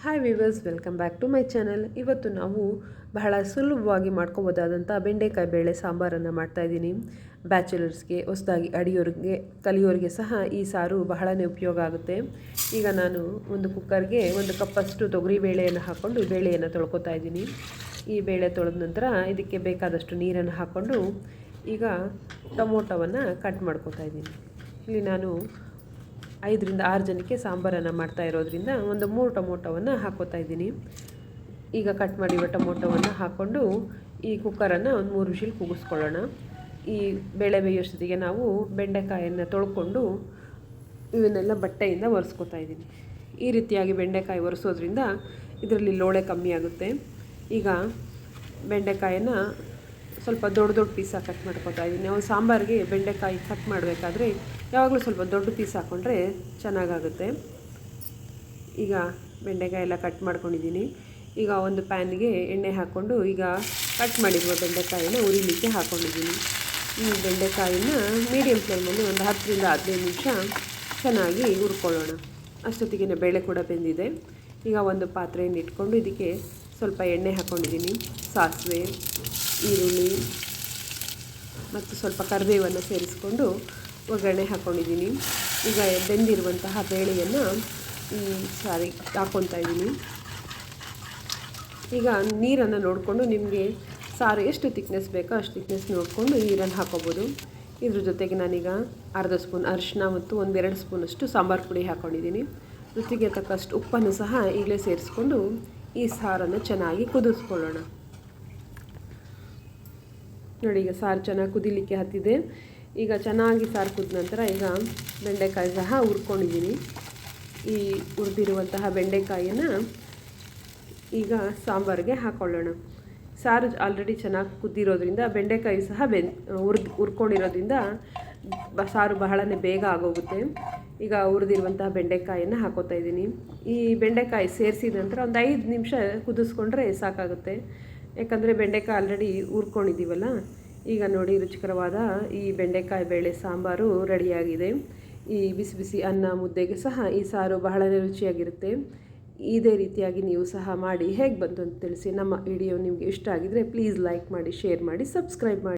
Hi viewers, welcome back to my channel. ಇವತ್ತು ನಾವು ಬಹಳ ಸುಲಭವಾಗಿ ಮಾಡ್ಕೋಬೋದಾದಂಥ ಬೆಂಡೆಕಾಯಿ ಬೇಳೆ ಸಾಂಬಾರನ್ನು ಮಾಡ್ತಾಯಿದ್ದೀನಿ. ಬ್ಯಾಚುಲರ್ಸ್ಗೆ, ಹೊಸದಾಗಿ ಕಲಿಯೋರಿಗೆ ಸಹ ಈ ಸಾರು ಬಹಳನೇ ಉಪಯೋಗ ಆಗುತ್ತೆ. ಈಗ ನಾನು ಒಂದು ಕುಕ್ಕರ್ಗೆ 1 ಕಪ್ಪಷ್ಟು ತೊಗರಿ ಬೇಳೆಯನ್ನು ಹಾಕ್ಕೊಂಡು ಬೇಳೆಯನ್ನು ತೊಳ್ಕೊತಾ ಇದ್ದೀನಿ. ಈ ಬೇಳೆ ತೊಳೆದ ನಂತರ ಇದಕ್ಕೆ ಬೇಕಾದಷ್ಟು ನೀರನ್ನು ಹಾಕ್ಕೊಂಡು ಈಗ ಟೊಮೊಟೊವನ್ನು ಕಟ್ ಮಾಡ್ಕೊತಾ ಇದ್ದೀನಿ. ಇಲ್ಲಿ ನಾನು 5ರಿಂದ 6 ಜನಕ್ಕೆ ಸಾಂಬಾರನ್ನು ಮಾಡ್ತಾ ಇರೋದ್ರಿಂದ ಒಂದು 3 ಟೊಮೊಟೊವನ್ನು ಹಾಕ್ಕೋತಾ ಇದ್ದೀನಿ. ಈಗ ಕಟ್ ಮಾಡಿರೋ ಟೊಮೊಟೊವನ್ನು ಹಾಕ್ಕೊಂಡು ಈ ಕುಕ್ಕರನ್ನು ಒಂದು 3 ವಿಷಿಲ್ ಕೂಗಿಸ್ಕೊಳ್ಳೋಣ. ಈ ಬೇಳೆ ಬೇಯೋಷ್ಟೊತ್ತಿಗೆ ನಾವು ಬೆಂಡೆಕಾಯನ್ನು ತೊಳ್ಕೊಂಡು ಇವನ್ನೆಲ್ಲ ಬಟ್ಟೆಯಿಂದ ಒರೆಸ್ಕೊತಾ ಇದ್ದೀನಿ. ಈ ರೀತಿಯಾಗಿ ಬೆಂಡೆಕಾಯಿ ಒರೆಸೋದ್ರಿಂದ ಇದರಲ್ಲಿ ಲೋಳೆ ಕಮ್ಮಿ ಆಗುತ್ತೆ. ಈಗ ಬೆಂಡೆಕಾಯನ್ನು ಸ್ವಲ್ಪ ದೊಡ್ಡ ಪೀಸಾಗಿ ಕಟ್ ಮಾಡ್ಕೊತಾ ಇದ್ದೀನಿ. ನಾವು ಸಾಂಬಾರಿಗೆ ಬೆಂಡೆಕಾಯಿ ಕಟ್ ಮಾಡಬೇಕಾದ್ರೆ ಯಾವಾಗಲೂ ಸ್ವಲ್ಪ ದೊಡ್ಡ ಪೀಸ್ ಹಾಕ್ಕೊಂಡ್ರೆ ಚೆನ್ನಾಗಾಗುತ್ತೆ. ಈಗ ಬೆಂಡೆಕಾಯಿ ಎಲ್ಲ ಕಟ್ ಮಾಡ್ಕೊಂಡಿದ್ದೀನಿ. ಈಗ ಒಂದು ಪ್ಯಾನ್ಗೆ ಎಣ್ಣೆ ಹಾಕ್ಕೊಂಡು ಈಗ ಕಟ್ ಮಾಡಿರುವ ಬೆಂಡೆಕಾಯಿನ ಉರಿಲಿಕ್ಕೆ ಹಾಕ್ಕೊಂಡಿದ್ದೀನಿ. ಈ ಬೆಂಡೆಕಾಯಿನ ಮೀಡಿಯಮ್ ಫ್ಲೇಮಲ್ಲಿ ಒಂದು 10ರಿಂದ 15 ನಿಮಿಷ ಚೆನ್ನಾಗಿ ಹುರ್ಕೊಳ್ಳೋಣ. ಅಷ್ಟೊತ್ತಿಗೆ ಬೇಳೆ ಕೂಡ ಬೆಂದಿದೆ. ಈಗ ಒಂದು ಪಾತ್ರೆಯನ್ನು ಇಟ್ಕೊಂಡು ಇದಕ್ಕೆ ಸ್ವಲ್ಪ ಎಣ್ಣೆ ಹಾಕ್ಕೊಂಡಿದ್ದೀನಿ. ಸಾಸಿವೆ, ಈರುಳ್ಳಿ ಮತ್ತು ಸ್ವಲ್ಪ ಕರಿಬೇವನ್ನು ಸೇರಿಸ್ಕೊಂಡು ಒಗ್ಗರಣೆ ಹಾಕ್ಕೊಂಡಿದ್ದೀನಿ. ಈಗ ಬೆಂದಿರುವಂತಹ ಬೇಳೆಯನ್ನು ಈ ಸಾರಿ ಹಾಕ್ಕೊತಾ ಇದ್ದೀನಿ. ಈಗ ನೀರನ್ನು ನೋಡಿಕೊಂಡು ನಿಮಗೆ ಸಾರು ಎಷ್ಟು ತಿಕ್ನೆಸ್ ಬೇಕೋ ಅಷ್ಟು ತಿಕ್ನೆಸ್ ನೋಡಿಕೊಂಡು ನೀರನ್ನು ಹಾಕ್ಕೋಬೋದು. ಇದ್ರ ಜೊತೆಗೆ ನಾನೀಗ ಅರ್ಧ ಸ್ಪೂನ್ ಅರಿಶಿನ ಮತ್ತು 1-2 ಸ್ಪೂನಷ್ಟು ಸಾಂಬಾರು ಪುಡಿ ಹಾಕ್ಕೊಂಡಿದ್ದೀನಿ. ರುಚಿಗೆ ತಕ್ಕಷ್ಟು ಉಪ್ಪನ್ನು ಸಹ ಈಗಲೇ ಸೇರಿಸ್ಕೊಂಡು ಈ ಸಾರನ್ನು ಚೆನ್ನಾಗಿ ಕುದಿಸ್ಕೊಳ್ಳೋಣ. ನೋಡಿ, ಈಗ ಸಾರು ಚೆನ್ನಾಗಿ ಕುದಿಲಿಕ್ಕೆ ಹತ್ತಿದೆ. ಈಗ ಚೆನ್ನಾಗಿ ಸಾರು ಕುದ ನಂತರ ಈಗ ಬೆಂಡೆಕಾಯಿ ಸಹ ಹುರ್ಕೊಂಡಿದ್ದೀನಿ. ಈ ಹುರಿದಿರುವಂತಹ ಬೆಂಡೆಕಾಯಿಯನ್ನು ಈಗ ಸಾಂಬಾರಿಗೆ ಹಾಕ್ಕೊಳ್ಳೋಣ. ಸಾರು ಆಲ್ರೆಡಿ ಚೆನ್ನಾಗಿ ಕುದ್ದಿರೋದ್ರಿಂದ ಬೆಂಡೆಕಾಯಿ ಸಹ ಹುರ್ಕೊಂಡಿರೋದ್ರಿಂದ ಸಾರು ಬಹಳನೇ ಬೇಗ ಆಗೋಗುತ್ತೆ. ಈಗ ಹುರಿದಿರುವಂತಹ ಬೆಂಡೆಕಾಯಿಯನ್ನು ಹಾಕೋತಾ ಇದ್ದೀನಿ. ಈ ಬೆಂಡೆಕಾಯಿ ಸೇರಿಸಿದ ನಂತರ ಒಂದು 5 ನಿಮಿಷ ಕುದಿಸ್ಕೊಂಡ್ರೆ ಸಾಕಾಗುತ್ತೆ. ಯಾಕಂದರೆ ಬೆಂಡೆಕಾಯಿ ಆಲ್ರೆಡಿ ಹುರ್ಕೊಂಡಿದ್ದೀವಲ್ಲ. ಈಗ ನೋಡಿ, ರುಚಿಕರವಾದ ಈ ಬೆಂಡೆಕಾಯಿ ಬೇಳೆ ಸಾಂಬಾರು ರೆಡಿಯಾಗಿದೆ. ಈ ಬಿಸಿ ಬಿಸಿ ಅನ್ನ ಮುದ್ದೆಗೆ ಸಹ ಈ ಸಾರು ಬಹಳನೇ ರುಚಿಯಾಗಿರುತ್ತೆ. ಇದೇ ರೀತಿಯಾಗಿ ನೀವು ಸಹ ಮಾಡಿ ಹೇಗೆ ಬಂತು ಅಂತ ತಿಳಿಸಿ. ನಮ್ಮ ವಿಡಿಯೋ ನಿಮಗೆ ಇಷ್ಟ ಆಗಿದರೆ ಪ್ಲೀಸ್ ಲೈಕ್ ಮಾಡಿ, ಶೇರ್ ಮಾಡಿ, ಸಬ್ಸ್ಕ್ರೈಬ್ ಮಾಡಿ.